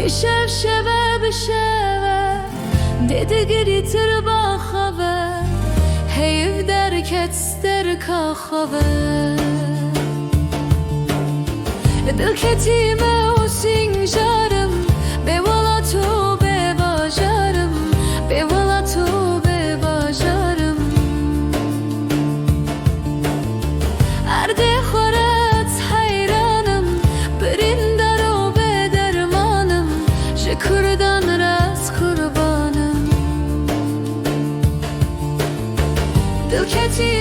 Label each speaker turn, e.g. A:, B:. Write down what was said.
A: îşev şeve bişeve digirî tirba xave Heyv derket stêr kaxave Dilketime o sinjarım Bevala tu bebajarım Bevala tu bebajarım Erde xoret hayranım Birindar o bedermanım Jıkırdan raz kurbanım Dilketime